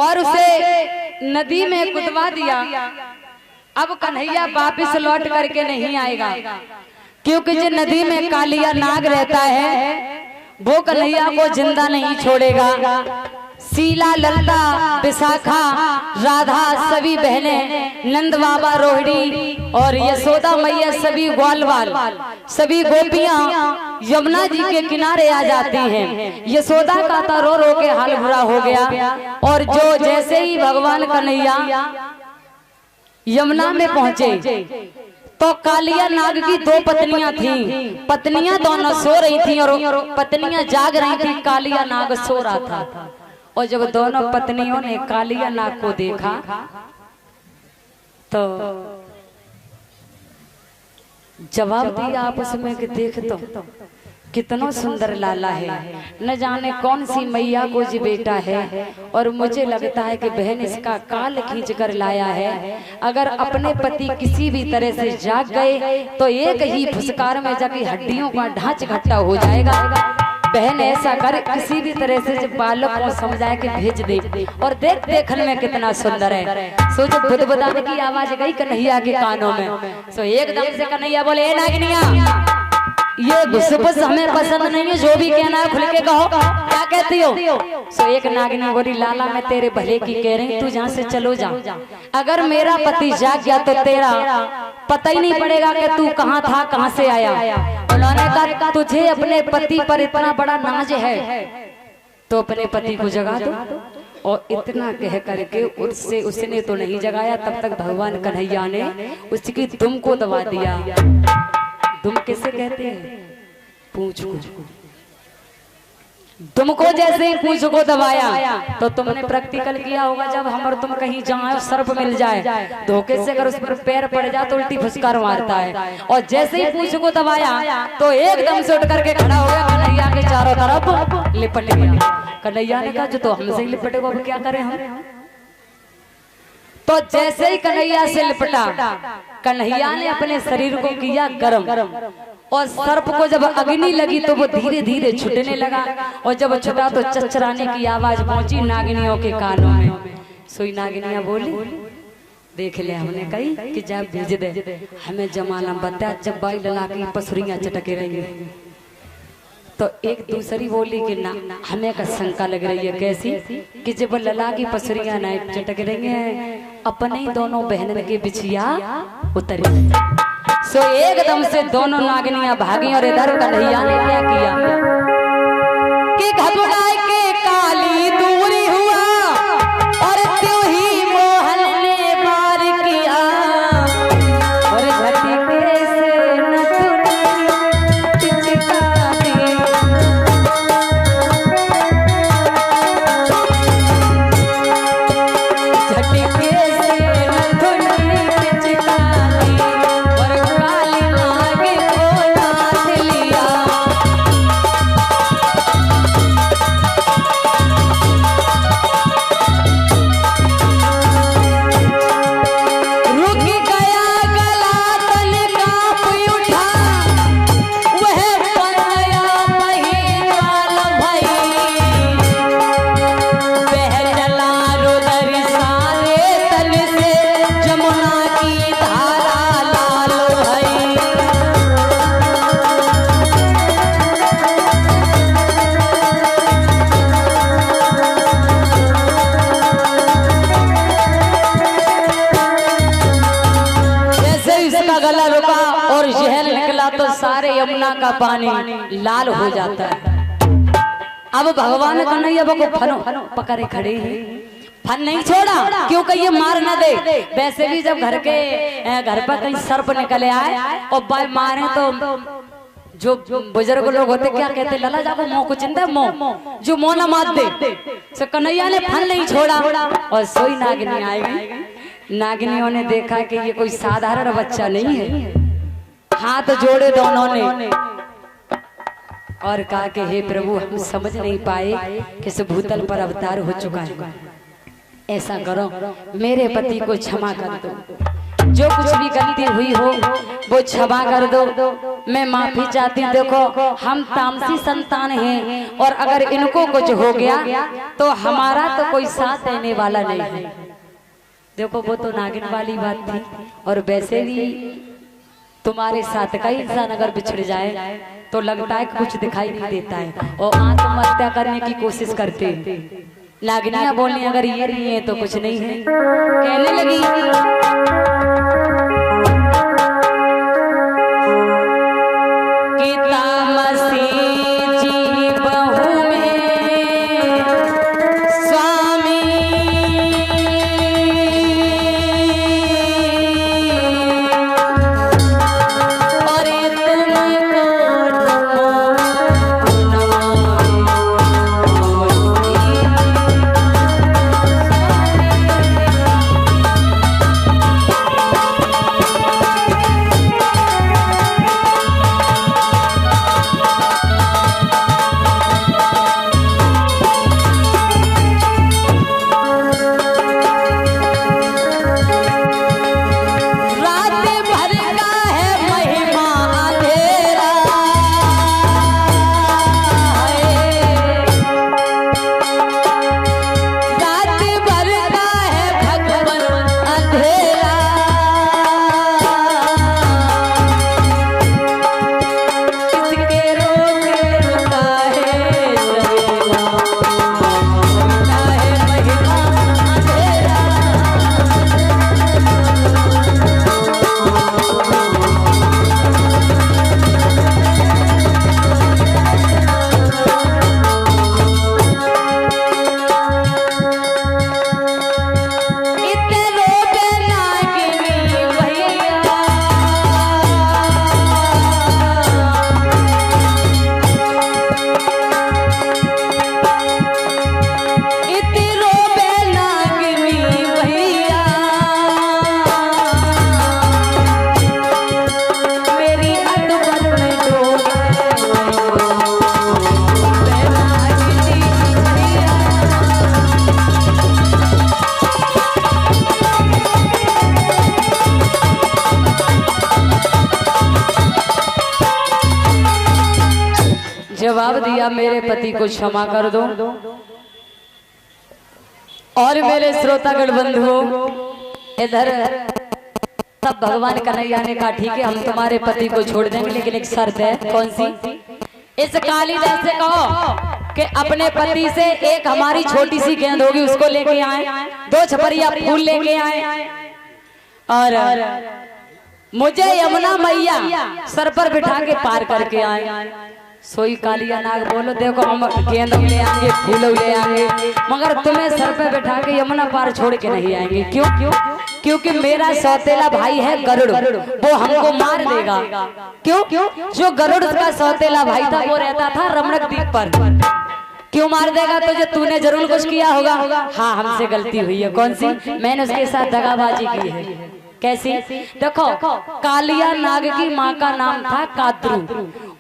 और उसे नदी में कूदवा दिया। अब कन्हैया वापिस लौट करके नहीं आएगा, क्योंकि जो नदी में कालिया नाग रहता है वो कन्हैया को जिंदा नहीं छोड़ेगा। शीला, ललता, विशाखा, राधा सभी बहनें, नंद बाबा, रोहिणी और यशोदा मैया सभी ग्वालवाल सभी गोपियां यमुना जी के किनारे आ जाती हैं। यशोदा का तो रो रो के हाल बुरा हो गया। और जो जैसे ही भगवान कन्हैया यमुना में पहुंचे तो कालिया नाग की दो पत्नियां थीं। पत्नियां दोनों सो रही थीं और पत्नियां जाग रही थीं, कालिया नाग सो रहा था। और जब दोनों पत्नियों ने कालिया नाग को देखा तो जवाब दिया आपस में कि देख तो कितना सुंदर लाला है, न जाने कौन सी मैया को जी बेटा है। और मुझे लगता है कि बहन इसका काल खींच कर लाया है। अगर अपने पति किसी भी तरह से जाग गए तो एक ही फुसकार में जाके हड्डियों का ढांच इकट्ठा हो जाएगा। बहन ऐसा कर किसी भी तरह से जब बालक को समझाए कि भेज दे। और देख देखने में कितना सुंदर है। सो जो बुदबुदाने की आवाज गई कन्हैया के कानों में, सो एकदम से कन्हैया बोले, ए नागिनिया, ये घुसपुस हमें पसंद नहीं है, जो भी कहना है खुल के कहो, क्या कहती हो। सो एक नागिनी बोली, लाला मैं तेरे भले की कह रही, तू जहाँ से चलो जा। अगर मेरा पति जाग गया तो तेरा पता ही नहीं पड़ेगा कि तू कहाँ था, कहाँ से आया। उन्होंने कहा तुझे अपने पति पर इतना बड़ा नाज है तो अपने पति को जगा दो। और इतना कह करके उसने तो नहीं जगाया। तब तक भगवान कन्हैया ने उसकी दुम को दबा दिया। दुम किसे कहते हैं? पूंछ को। तुमको जैसे ही पूंछ को दबाया तो तुमने प्रैक्टिकल किया होगा, जब हम और तुम कहीं जाए सर्प मिल जाए, धोखे से अगर उस पर पैर पड़ जाए तो उल्टी फुसकार मारता है। और जैसे ही पूंछ को दबाया तो एकदम से उठ करके खड़ा हो गया, कन्हैया के चारों तरफ लिपट गया। कन्हैया ने कहा जो तो हमसे ही लिपटेगा, अब क्या करें हम। तो जैसे ही कन्हैया से लिपटा, कन्हैया ने अपने शरीर को किया गरम। और सर्प को जब अग्नि लगी तो वो धीरे धीरे छूटने लगा। और जब छूटा तो चचराने की आवाज पहुंची नागिनियों के कानों में। सोई नागिनियां बोली, देख ले हमने कही कि जब भेज दे, हमें जमाना बता जब बाई लला की पसुरियां चटके रहेंगे। तो एक दूसरी बोली कि ना, हमें का शंका लग रही है। कैसी? कि जब लला की पसुरियां ना चटक रही हैं, अपने ही दोनों बहनों के बिछिया उतरी। सो एकदम से दोनों नागिनियां भागी। और इधर कन्हैया ने क्या किया कि घबराए के काली दूरी हुआ और त्यों ही मोहन ने वार किया। और झटके से नथुनी चिचका दी। झटके से नथुनी चिचका दी और काली नाग को नाथ लिया। रुक गया गला, तन कांप उठा, वह बन गया महिवाल भई। बह चला रुदर सारे तन से, जमुना की धारा लाल भई। जैसे ही इसका गला रुका और जहर निकला तो सारे यमुना का पानी लाल हो जाता है। अब भगवान कन्हैया को फन पकड़े खड़े हैं। फन नहीं छोड़ा, क्योंकि ये मार न दे। वैसे भी जब घर पर कहीं सर्प निकले आए और बाय मारे तो जो बुजुर्ग लोग होते क्या कहते, लला जाको मोह को चिंता मोह जो मोह न मार दे। सो कन्हैया ने फन नहीं छोड़ा और सोई नागिनी आएगी। नागिनियों ने देखा कि ये कोई साधारण बच्चा नहीं है। हाथ जोड़े दोनों ने और कहा कि हे प्रभु, हम समझ नहीं पाए कि इस भूतल पर अवतार हो चुका है। ऐसा करो, मेरे पति को क्षमा कर दो, जो कुछ भी गलती हुई हो वो क्षमा कर दो। मैं माफी चाहती हूँ। देखो हम तामसी संतान हैं और अगर इनको कुछ हो गया तो हमारा तो कोई साथ देने वाला नहीं है। देखो वो तो नागिन वाली बात थी। और वैसे भी तुम्हारे साथ का इंसान अगर बिछड़ जाए तो लगता है कुछ दिखाई नहीं देता है और आत्महत्या करने की कोशिश करते हैं। नागिनियां बोलने अगर ये नहीं है तो कुछ नहीं है। कहने लगी कि तामसी जी बहू में स्वामी जवाब दिया मेरे पति को क्षमा कर दो। और मेरे श्रोतागण बंधुओं इधर तब भगवान कन्हैया ने कहा ठीक है हम तुम्हारे पति को छोड़ देंगे लेकिन एक शर्त है। कौन सी? इस कालिदास से कहो कि अपने पति से एक हमारी छोटी सी गेंद होगी उसको लेके आए, 2 छपरिया फूल लेके आए और मुझे यमुना मैया सर पर बिठा के पार करके आए। सोई कालिया नाग बोलो देखो हम गेंद ले आएंगे फूल ले आएंगे मगर तुम्हें सर पे बैठा के यमुना पार छोड़ के नहीं आएंगे। क्यों? क्योंकि मेरा सौतेला भाई है गरुड़, वो हमको मार देगा। क्यों? जो गरुड़ का सौतेला भाई था वो रहता था रमणक द्वीप पर। क्यों मार देगा? तो जो तूने जरूर कुछ किया होगा। हाँ हमसे गलती हुई है। कौन सी? मैंने उसके साथ दगाबाजी की है। कैसी? देखो कालिया नाग की माँ का नाम था काद्रू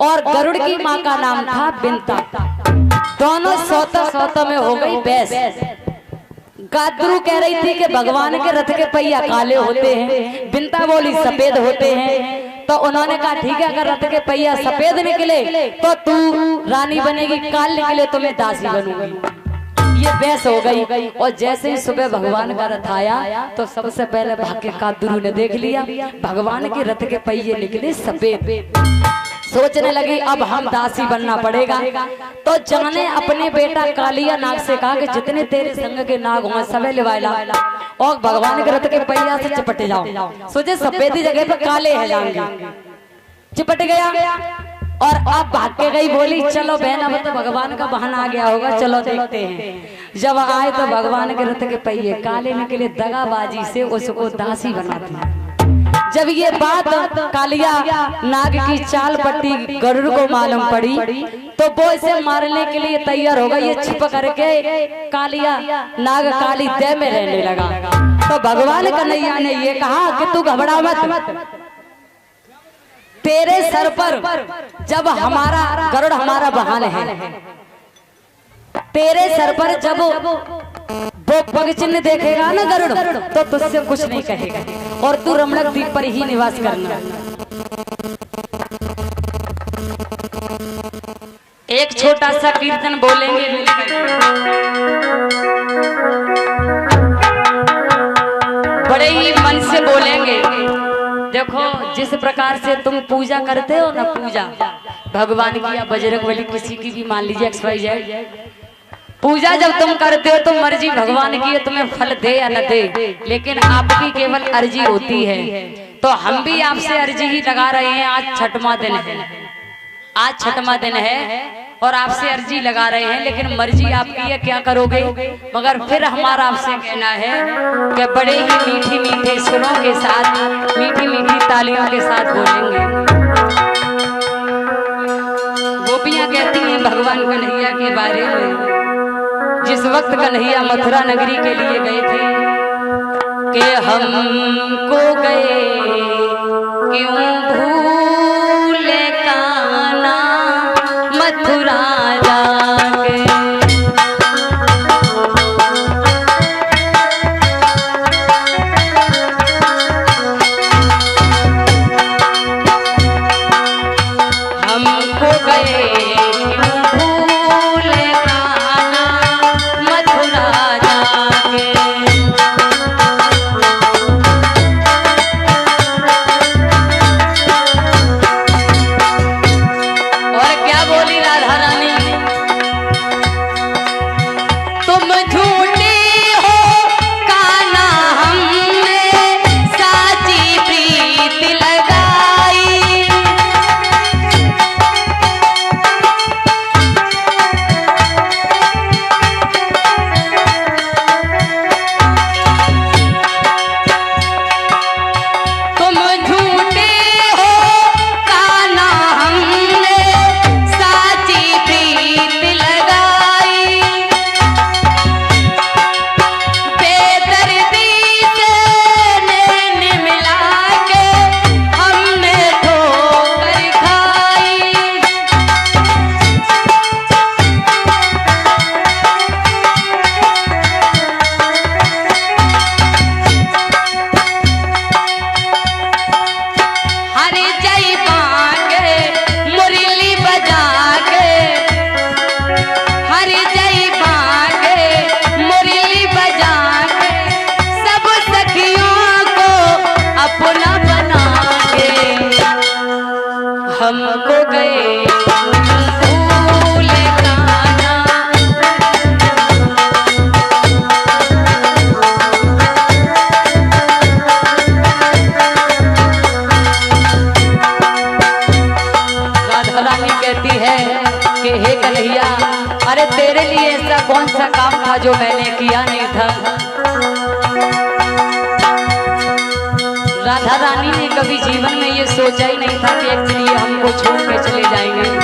और गरुड़ की माँ का नाम था बिंता। दोनों सौता में हो गई बहस। काद्रू कह रही थी कि भगवान के रथ के पहिया काले होते हैं, बिंता बोली सफेद होते हैं। तो उन्होंने कहा ठीक है अगर रथ के पहिया सफेद निकले तो तू रानी बनेगी, काल निकले तो मैं दासी बनूंगी। ये बहस हो गई। और जैसे ही सुबह भगवान का रथ आया तो सबसे पहले भाग के काद्रू ने देख लिया भगवान के रथ के पहिए निकले सफेद। सोचने लगी अब हम दासी बनना पड़ेगा। तो जाने अपने बेटा कालिया नाग से कहा कि जितने तेरे संग के नाग हों सबे लिवाला और भगवान के रथ के पहिया से चिपट जाओ। सोचे सफेदी जगह पे काले है जाएंगे। चिपट गया और अब भाग के गई। बोली चलो बहन अब तो भगवान का बहाना आ गया होगा, चलो देखते हैं। जब आए तो भगवान के रथ के पहिए काले निकले। दगाबाजी से उसको दासी बनाती। जब ये बात कालिया नाग की चाल पट्टी गरुड़ को मालूम पड़ी तो वो इसे मारने के लिए तैयार हो गई। ये छिप करके कालिया नाग काली देह में रहने लगा। तो भगवान कन्हैया ने ये कहा कि तू घबरा मत, तेरे सर पर जब हमारा गरुड़ हमारा वाहन है, तेरे सर पर जब वो पग चिन्ह देखेगा ना गरुड़ तो तुझसे कुछ नहीं कहेगा और तू रमणक द्वीप पर ही निवास करना। एक छोटा सा कीर्तन बोलेंगे बड़े ही मन से बोलेंगे। देखो जिस प्रकार से तुम पूजा करते हो ना, पूजा भगवान की या बजरंगबली किसी की भी मान लीजिए XYZ, पूजा जब तुम करते हो तो मर्जी भगवान की है तुम्हें फल दे या न दे, लेकिन आपकी केवल अर्जी होती है। तो हम भी आपसे अर्जी ही लगा रहे हैं। आज छठवां दिन है, आज छठवां दिन है और आपसे अर्जी लगा रहे हैं, लेकिन मर्जी आपकी है क्या करोगे। मगर फिर हमारा आपसे कहना है कि बड़े ही मीठी मीठे सुरों के साथ, मीठी मीठी तालियों के साथ बोलेंगे। गोपियां कहती हैं भगवान कन्हैया के बारे में, जिस वक्त कन्हैया मथुरा नगरी के लिए गए थे कि हमको गए क्यों भूले कान्हा मथुरा जाके। हमको गए हमको गए भूले कान्हा। राधा रानी कहती है कि हे कन्हैया, अरे तेरे लिए ऐसा कौन सा काम था जो मैंने किया नहीं था। राधा रानी ने कभी जीवन में ये सोचा ही नहीं था कि एक्चुअली हमको छोड़ के चले जाएंगे।